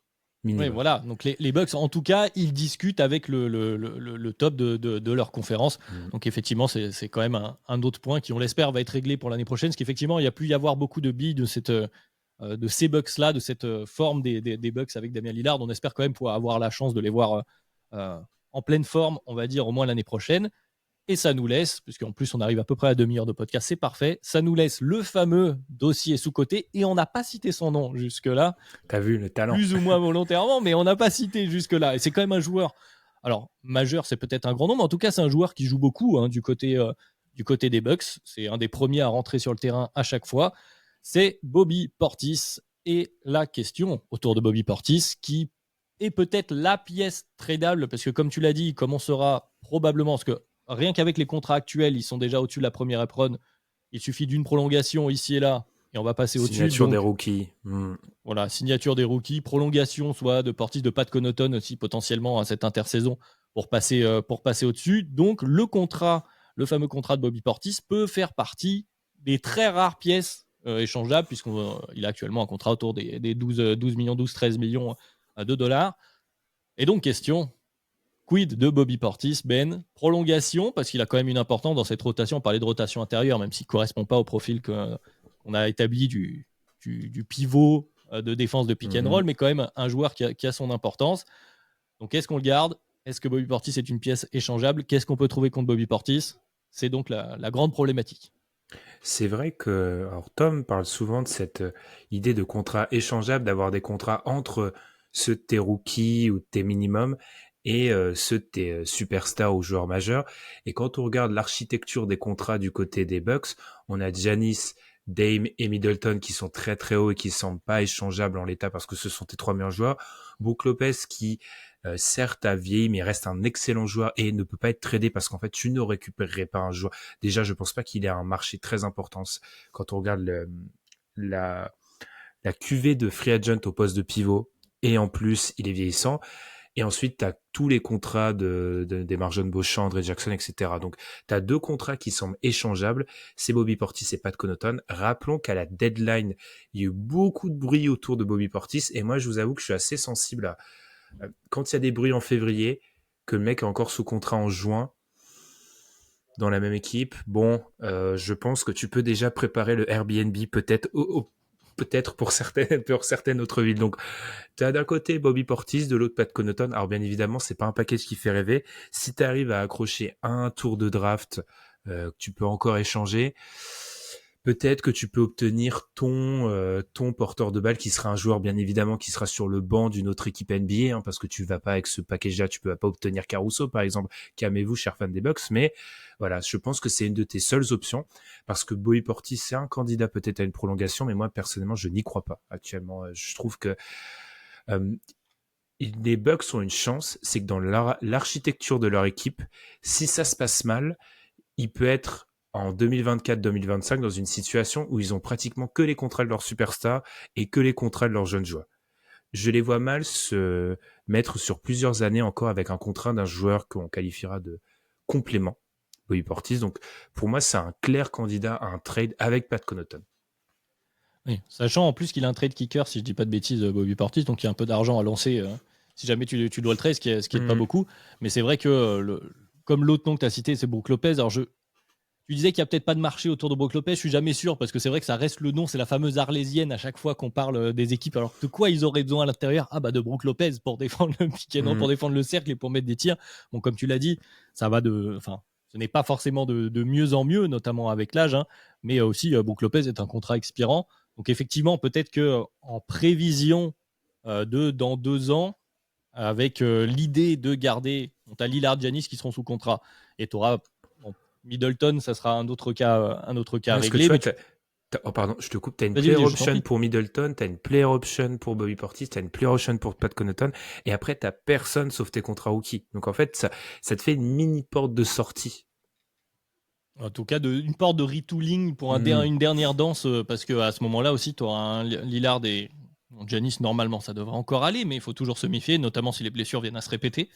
Minimum. Oui, voilà. Donc les Bucks, en tout cas, ils discutent avec le top de leur conférence. Donc effectivement, c'est quand même un autre point qui, on l'espère, va être réglé pour l'année prochaine. Parce qu'effectivement, il n'y a plus y avoir beaucoup de billes de ces Bucks-là, de cette forme des Bucks avec Damien Lillard. On espère quand même pouvoir avoir la chance de les voir en pleine forme, on va dire, au moins l'année prochaine. Et ça nous laisse, puisqu'en plus on arrive à peu près à demi-heure de podcast, c'est parfait, ça nous laisse le fameux dossier sous-coté, et on n'a pas cité son nom jusque-là. T'as vu le talent. Plus ou moins volontairement, mais on n'a pas cité jusque-là. Et c'est quand même un joueur, alors majeur c'est peut-être un grand nom, mais en tout cas c'est un joueur qui joue beaucoup du côté des Bucks. C'est un des premiers à rentrer sur le terrain à chaque fois. C'est Bobby Portis. Et la question autour de Bobby Portis, qui est peut-être la pièce tradable, parce que comme tu l'as dit, comme on sera probablement, parce que rien qu'avec les contrats actuels, ils sont déjà au-dessus de la première épreuve. Il suffit d'une prolongation ici et là, et on va passer au-dessus. Signature des rookies. Voilà, signature des rookies, prolongation soit de Portis, de Pat Connaughton aussi potentiellement à cette intersaison pour passer au-dessus. Donc le fameux contrat de Bobby Portis peut faire partie des très rares pièces échangeables, puisqu'il a actuellement un contrat autour des 13 millions de dollars. Et donc question, quid de Bobby Portis, Ben? Prolongation, parce qu'il a quand même une importance dans cette rotation. On parlait de rotation intérieure, même s'il ne correspond pas au profil qu'on a établi du pivot de défense de pick and roll, mais quand même un joueur qui a son importance. Donc est-ce qu'on le garde? Est-ce que Bobby Portis est une pièce échangeable? Qu'est-ce qu'on peut trouver contre Bobby Portis? C'est donc la grande problématique. C'est vrai que alors Tom parle souvent de cette idée de contrat échangeable, d'avoir des contrats entre ceux de tes rookies ou de tes minimums et ceux de tes superstars ou joueurs majeurs. Et quand on regarde l'architecture des contrats du côté des Bucks, on a Giannis Dame et Middleton qui sont très très hauts et qui ne semblent pas échangeables en l'état parce que ce sont tes 3 meilleurs joueurs. Brook Lopez qui certes a vieilli mais reste un excellent joueur et ne peut pas être tradé parce qu'en fait tu ne récupérerais pas un joueur. Déjà je pense pas qu'il ait un marché très important quand on regarde la, la cuvée de free agent au poste de pivot et en plus il est vieillissant. Et ensuite, tu as tous les contrats des Marjon Beauchamp, André Jackson, etc. Donc, tu as 2 contrats qui semblent échangeables. C'est Bobby Portis et Pat Connaughton. Rappelons qu'à la deadline, il y a eu beaucoup de bruit autour de Bobby Portis. Et moi, je vous avoue que je suis assez sensible à quand il y a des bruits en février, que le mec est encore sous contrat en juin, dans la même équipe. Bon, je pense que tu peux déjà préparer le Airbnb peut-être pour certaines autres villes. Donc, tu as d'un côté Bobby Portis, de l'autre Pat Connaughton. Alors, bien évidemment, c'est pas un package qui fait rêver. Si tu arrives à accrocher un tour de draft que tu peux encore échanger, peut-être que tu peux obtenir ton porteur de balle qui sera un joueur, bien évidemment, qui sera sur le banc d'une autre équipe NBA, hein, parce que tu vas pas avec ce package-là, tu peux pas obtenir Caruso, par exemple. Calmez-vous, chers fans des Bucks, mais voilà, je pense que c'est une de tes seules options, parce que Bobby Portis, c'est un candidat peut-être à une prolongation, mais moi, personnellement, je n'y crois pas actuellement. Je trouve que euh, les Bucks ont une chance, c'est que dans l'architecture de leur équipe, si ça se passe mal, il peut être en 2024-2025 dans une situation où ils ont pratiquement que les contrats de leurs superstars et que les contrats de leurs jeunes joueurs. Je les vois mal se mettre sur plusieurs années encore avec un contrat d'un joueur qu'on qualifiera de complément, Bobby Portis. Donc pour moi, c'est un clair candidat à un trade avec Pat Connaughton. Oui, sachant en plus qu'il a un trade kicker, si je dis pas de bêtises, Bobby Portis, donc il y a un peu d'argent à lancer si jamais tu dois le trade, ce qui est pas beaucoup. Mais c'est vrai que, comme l'autre nom que tu as cité, c'est Brook Lopez. Alors tu disais qu'il n'y a peut-être pas de marché autour de Brook Lopez, je suis jamais sûr, parce que c'est vrai que ça reste le nom, c'est la fameuse arlésienne à chaque fois qu'on parle des équipes. Alors de quoi ils auraient besoin à l'intérieur? Ah bah de Brook Lopez pour défendre le pick and roll, pour défendre le cercle et pour mettre des tirs. Bon, comme tu l'as dit, ça va enfin, ce n'est pas forcément de mieux en mieux, notamment avec l'âge, hein, mais aussi Brook Lopez est un contrat expirant. Donc effectivement, peut-être que en prévision de dans 2 ans, avec l'idée de garder, tu as Lillard, Giannis qui seront sous contrat, et tu auras Middleton, ça sera un autre cas réglé. Que tu vois, oh pardon, je te coupe. T'as une player option pour Middleton, t'as une player option pour Bobby Portis, t'as une player option pour Pat Connaughton, et après t'as personne sauf tes contrats rookies. Donc en fait, ça te fait une mini porte de sortie. En tout cas, une porte de retooling pour une dernière danse, parce que à ce moment-là aussi, tu auras un Lillard et Giannis. Normalement, ça devrait encore aller, mais il faut toujours se méfier, notamment si les blessures viennent à se répéter.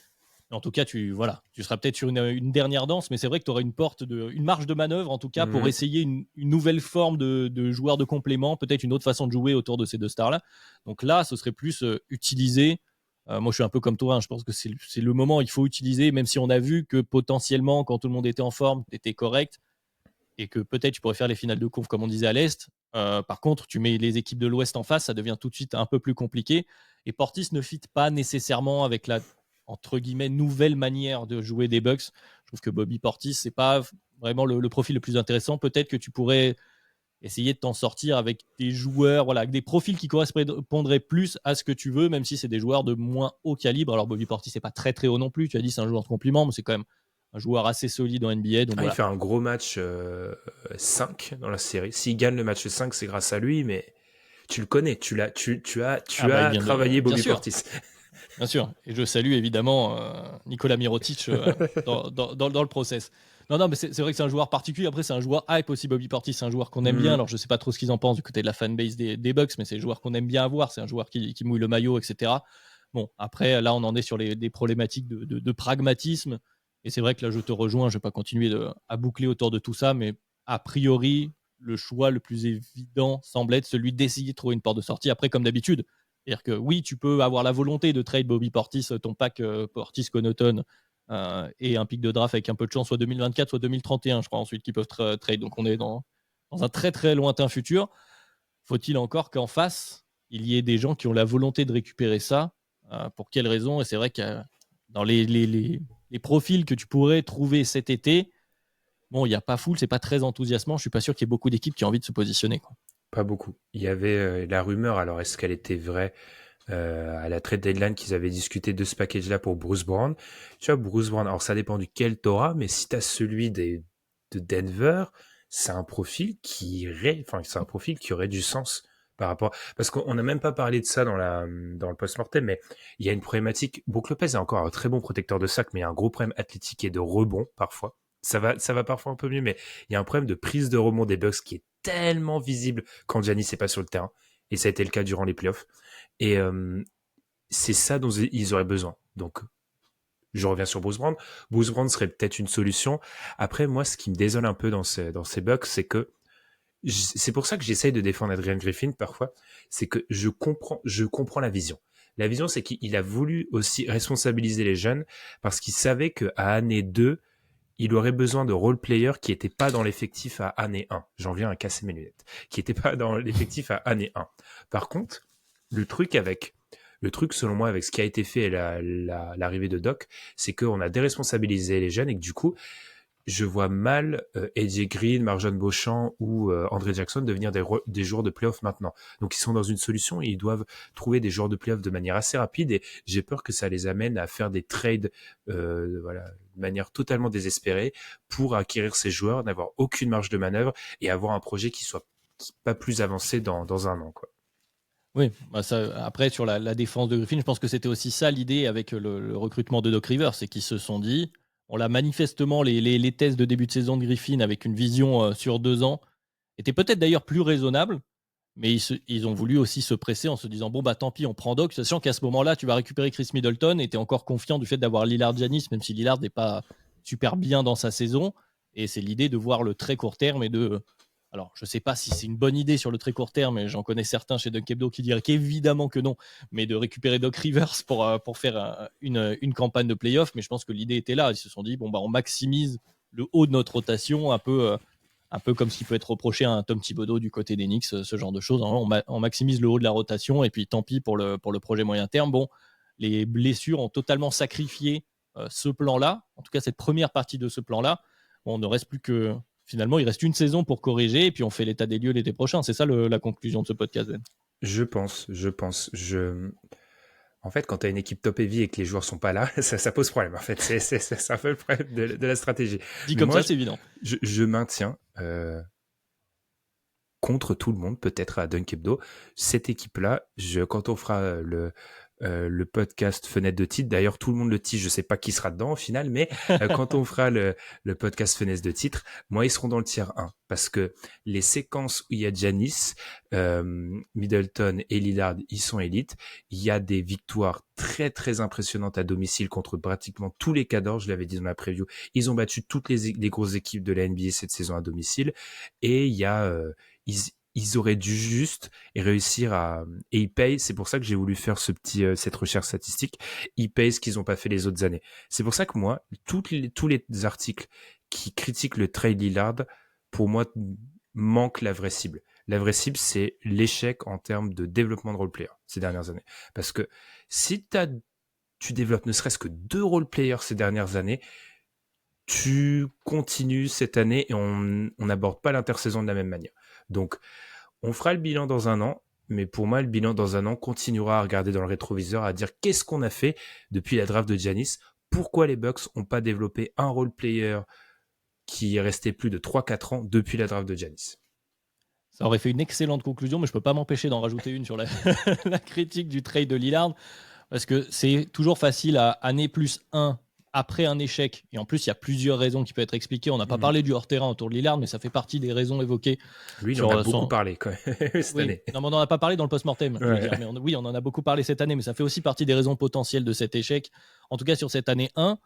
En tout cas, tu seras peut-être sur une dernière danse, mais c'est vrai que tu auras une marge de manœuvre, en tout cas, pour essayer une nouvelle forme de joueur de complément, peut-être une autre façon de jouer autour de ces 2 stars-là. Donc là, ce serait plus utilisé. Moi, je suis un peu comme toi, hein, je pense que c'est le moment où il faut utiliser, même si on a vu que potentiellement, quand tout le monde était en forme, tu étais correct, et que peut-être tu pourrais faire les finales de conf, comme on disait à l'Est. Par contre, tu mets les équipes de l'Ouest en face, ça devient tout de suite un peu plus compliqué. Et Portis ne fit pas nécessairement avec la, entre guillemets, nouvelle manière de jouer des Bucks. Je trouve que Bobby Portis, c'est pas vraiment le profil le plus intéressant. Peut-être que tu pourrais essayer de t'en sortir avec des joueurs, voilà, avec des profils qui correspondraient plus à ce que tu veux, même si c'est des joueurs de moins haut calibre. Alors Bobby Portis, c'est pas très très haut non plus. Tu as dit c'est un joueur de compliment, mais c'est quand même un joueur assez solide en NBA. Donc voilà. Il fait un gros match 5 dans la série. S'il gagne le match 5, c'est grâce à lui, mais tu le connais, tu as travaillé Bobby Portis. Bien sûr, et je salue évidemment Nikola Mirotic dans le process. Non, mais c'est vrai que c'est un joueur particulier. Après, c'est un joueur hype aussi, Bobby Portis. C'est un joueur qu'on aime bien. Alors, je sais pas trop ce qu'ils en pensent du côté de la fanbase des Bucks, mais c'est un joueur qu'on aime bien avoir. C'est un joueur qui mouille le maillot, etc. Bon, après, là, on en est sur des problématiques de pragmatisme. Et c'est vrai que là, je te rejoins. Je vais pas continuer à boucler autour de tout ça, mais a priori, le choix le plus évident semble être celui d'essayer de trouver une porte de sortie. Après, comme d'habitude, c'est-à-dire que oui, tu peux avoir la volonté de trade Bobby Portis, ton pack Portis Connaughton et un pic de draft avec un peu de chance, soit 2024, soit 2031, je crois, ensuite, qui peuvent trade. Donc on est dans un très très lointain futur. Faut-il encore qu'en face, il y ait des gens qui ont la volonté de récupérer ça? Pour quelles raisons? Et c'est vrai que dans les profils que tu pourrais trouver cet été, bon, il n'y a pas full, c'est pas très enthousiasmant. Je suis pas sûr qu'il y ait beaucoup d'équipes qui ont envie de se positionner, quoi. Pas beaucoup. Il y avait la rumeur, alors est-ce qu'elle était vraie à la trade deadline qu'ils avaient discuté de ce package-là pour Bruce Brown. Tu vois, Bruce Brown, alors ça dépend duquel t'auras, mais si t'as celui de Denver, c'est un profil c'est un profil qui aurait du sens par rapport, parce qu'on n'a même pas parlé de ça dans le post-mortem, mais il y a une problématique. Brook Lopez est encore un très bon protecteur de sac, mais il y a un gros problème athlétique et de rebond parfois. Ça va parfois un peu mieux, mais il y a un problème de prise de rebond des Bucks qui est tellement visible quand Giannis n'est pas sur le terrain, et ça a été le cas durant les playoffs. Et c'est ça dont ils auraient besoin. Donc, je reviens sur Bruce Brown. Bruce Brown serait peut-être une solution. Après, moi, ce qui me désole un peu dans ces Bucks, c'est que c'est pour ça que j'essaye de défendre Adrian Griffin parfois, c'est que je comprends la vision. La vision, c'est qu'il a voulu aussi responsabiliser les jeunes parce qu'il savait qu'à année 2, il aurait besoin de role-players qui n'étaient pas dans l'effectif à année 1. J'en viens à casser mes lunettes. Qui n'étaient pas dans l'effectif à année 1. Par contre, le truc, selon moi, avec ce qui a été fait et l'arrivée de Doc, c'est qu'on a déresponsabilisé les jeunes et que du coup, je vois mal AJ Green, Marjon Beauchamp ou André Jackson devenir des joueurs de playoff maintenant. Donc ils sont dans une solution et ils doivent trouver des joueurs de playoff de manière assez rapide et j'ai peur que ça les amène à faire des trades de manière totalement désespérée pour acquérir ces joueurs, n'avoir aucune marge de manœuvre et avoir un projet qui soit pas plus avancé dans un an, quoi. Oui, bah ça, après sur la défense de Griffin, je pense que c'était aussi ça l'idée avec le recrutement de Doc Rivers, c'est qu'ils se sont dit, on l'a manifestement, les tests de début de saison de Griffin avec une vision sur 2 ans étaient peut-être d'ailleurs plus raisonnables, mais ils ont voulu aussi se presser en se disant, bon bah tant pis, on prend Doc, sachant qu'à ce moment-là, tu vas récupérer Chris Middleton et tu es encore confiant du fait d'avoir Lillard Giannis, même si Lillard n'est pas super bien dans sa saison, et c'est l'idée de voir le très court terme et de... Alors, je ne sais pas si c'est une bonne idée sur le très court terme, mais j'en connais certains chez Dunk Hebdo qui diraient qu'évidemment que non, mais de récupérer Doc Rivers pour faire une campagne de playoff. Mais je pense que l'idée était là. Ils se sont dit, bon, bah, on maximise le haut de notre rotation, un peu comme ce qui peut être reproché à un Tom Thibodeau du côté des Knicks, ce genre de choses. On maximise le haut de la rotation, et puis tant pis pour le projet moyen terme. Bon, les blessures ont totalement sacrifié ce plan-là, en tout cas cette première partie de ce plan-là. Bon, on ne reste plus que... Finalement, il reste une saison pour corriger et puis on fait l'état des lieux l'été prochain. C'est ça la conclusion de ce podcast, Ben. Je pense. En fait, quand tu as une équipe top heavy et que les joueurs sont pas là, ça pose problème. En fait, c'est un peu le problème de la stratégie. Dit Mais comme moi, ça, c'est évident. je maintiens contre tout le monde, peut-être à Dunk Hebdo, cette équipe-là. Quand on fera le podcast Fenêtre de titre, d'ailleurs tout le monde le titre, je sais pas qui sera dedans au final, mais quand on fera le podcast Fenêtre de titre, moi ils seront dans le tier 1 parce que les séquences où il y a Giannis, Middleton et Lillard, ils sont élites. Il y a des victoires très très impressionnantes à domicile contre pratiquement tous les cadors, je l'avais dit dans la preview. Ils ont battu toutes les grosses équipes de la NBA cette saison à domicile et il y a ils auraient dû juste et réussir et ils payent. C'est pour ça que j'ai voulu faire cette recherche statistique. Ils payent ce qu'ils n'ont pas fait les autres années. C'est pour ça que moi, tous les articles qui critiquent le trade Lillard, pour moi, manquent la vraie cible. La vraie cible, c'est l'échec en termes de développement de role-player ces dernières années. Parce que si tu développes ne serait-ce que 2 role-players ces dernières années, tu continues cette année et on n'aborde pas l'intersaison de la même manière. Donc, on fera le bilan dans un an, mais pour moi, le bilan dans un an continuera à regarder dans le rétroviseur, à dire qu'est-ce qu'on a fait depuis la draft de Giannis, pourquoi les Bucks n'ont pas développé un role player qui est resté plus de 3-4 ans depuis la draft de Giannis. Ça aurait fait une excellente conclusion, mais je ne peux pas m'empêcher d'en rajouter une sur la critique du trade de Lillard, parce que c'est toujours facile à année plus 1 après un échec. Et en plus, il y a plusieurs raisons qui peuvent être expliquées. On n'a pas parlé du hors-terrain autour de Lillard, mais ça fait partie des raisons évoquées. Lui, il en a beaucoup parlé quand même, cette année. Non, mais on n'en a pas parlé dans le post-mortem. Ouais. Mais oui, on en a beaucoup parlé cette année, mais ça fait aussi partie des raisons potentielles de cet échec. En tout cas, sur cette année 1,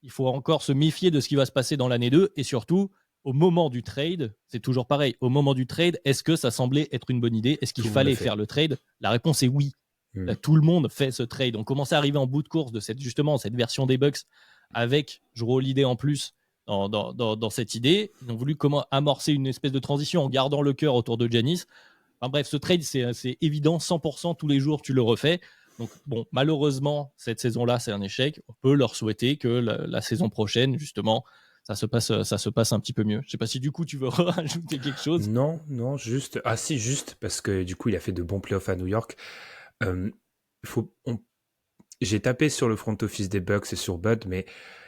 il faut encore se méfier de ce qui va se passer dans l'année 2. Et surtout, au moment du trade, c'est toujours pareil. Au moment du trade, est-ce que ça semblait être une bonne idée? Est-ce qu'il fallait faire le trade? La réponse est oui. Là, tout le monde fait ce trade. On commençait à arriver en bout de course de cette version des Bucks avec Jrue Holiday en plus dans cette idée. Ils ont voulu amorcer une espèce de transition en gardant le cœur autour de Giannis. Enfin bref, ce trade, c'est évident, 100%, tous les jours, tu le refais. Donc bon, malheureusement, cette saison-là, c'est un échec. On peut leur souhaiter que la saison prochaine, justement, ça se passe un petit peu mieux. Je sais pas si du coup tu veux rajouter quelque chose. Non, juste. Ah si, juste parce que du coup il a fait de bons playoffs à New York. J'ai tapé sur le front office des Bucks et sur Bud, mais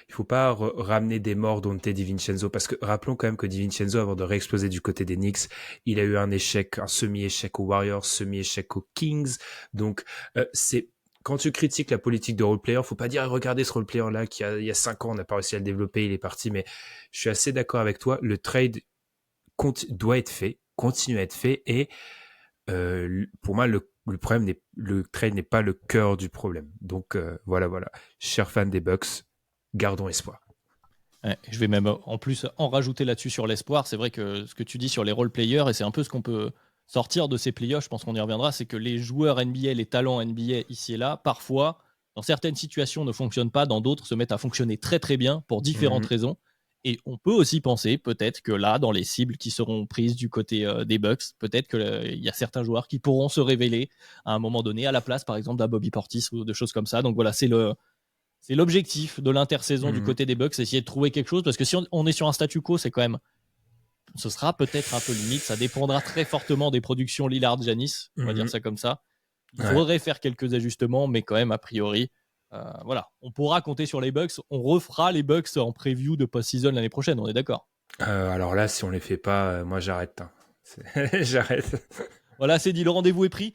il faut pas ramener des morts Dante DiVincenzo, parce que rappelons quand même que DiVincenzo, avant de réexploser du côté des Knicks, il a eu un semi-échec aux Warriors, semi-échec aux Kings. Donc, c'est quand tu critiques la politique de role-player, faut pas dire regardez ce role-player-là qui il y a 5 ans, on n'a pas réussi à le développer, il est parti. Mais je suis assez d'accord avec toi. Le trade doit être fait, continue à être fait, et pour moi, le problème le trade n'est pas le cœur du problème. Donc voilà. Chers fans des Bucks, gardons espoir. Ouais, je vais même en plus en rajouter là-dessus sur l'espoir. C'est vrai que ce que tu dis sur les role-players, et c'est un peu ce qu'on peut sortir de ces playoffs, je pense qu'on y reviendra, c'est que les joueurs NBA, les talents NBA ici et là, parfois, dans certaines situations ne fonctionnent pas, dans d'autres se mettent à fonctionner très très bien pour différentes raisons. Et on peut aussi penser peut-être que là, dans les cibles qui seront prises du côté des Bucks, peut-être qu'il y a certains joueurs qui pourront se révéler à un moment donné à la place, par exemple, d'un Bobby Portis ou de choses comme ça. Donc voilà, c'est l'objectif de l'intersaison du côté des Bucks, essayer de trouver quelque chose, parce que si on est sur un statu quo, c'est quand même, ce sera peut-être un peu limite, ça dépendra très fortement des productions Lillard-Giannis, on va dire ça comme ça. Il faudrait faire quelques ajustements, mais quand même, a priori, voilà, on pourra compter sur les Bucks, on refera les Bucks en preview de post-season l'année prochaine, on est d'accord? Alors là, si on les fait pas, moi j'arrête. J'arrête. Voilà, c'est dit, le rendez-vous est pris.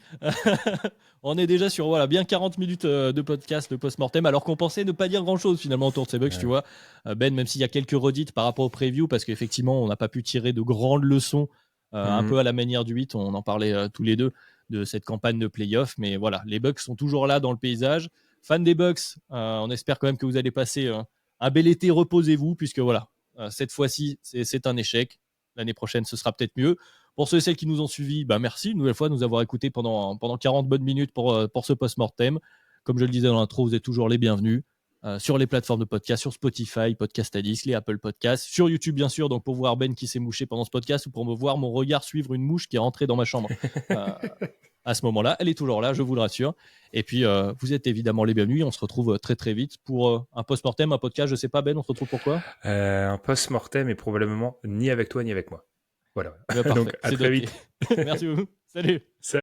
On est déjà sur bien 40 minutes de podcast, le post-mortem, alors qu'on pensait ne pas dire grand-chose finalement autour de ces Bucks, tu vois. Ben, même s'il y a quelques redites par rapport au preview, parce qu'effectivement, on n'a pas pu tirer de grandes leçons, un peu à la manière du 8, on en parlait tous les deux, de cette campagne de playoff. Mais voilà, les Bucks sont toujours là dans le paysage. Fans des Bucks, on espère quand même que vous allez passer un bel été, reposez-vous, puisque voilà, cette fois-ci, c'est un échec. L'année prochaine, ce sera peut-être mieux. Pour ceux et celles qui nous ont suivis, merci une nouvelle fois de nous avoir écoutés pendant 40 bonnes minutes pour ce post-mortem. Comme je le disais dans l'intro, vous êtes toujours les bienvenus sur les plateformes de podcast, sur Spotify, Podcast Addict, les Apple Podcasts, sur YouTube bien sûr, donc pour voir Ben qui s'est mouché pendant ce podcast ou pour me voir mon regard suivre une mouche qui est rentrée dans ma chambre à ce moment-là. Elle est toujours là, je vous le rassure. Et puis, vous êtes évidemment les bienvenus. On se retrouve très très vite pour un post-mortem, un podcast. Je sais pas Ben, on se retrouve pourquoi un post-mortem et probablement ni avec toi ni avec moi. Voilà. Parfait. Donc à très vite. Merci beaucoup. Salut.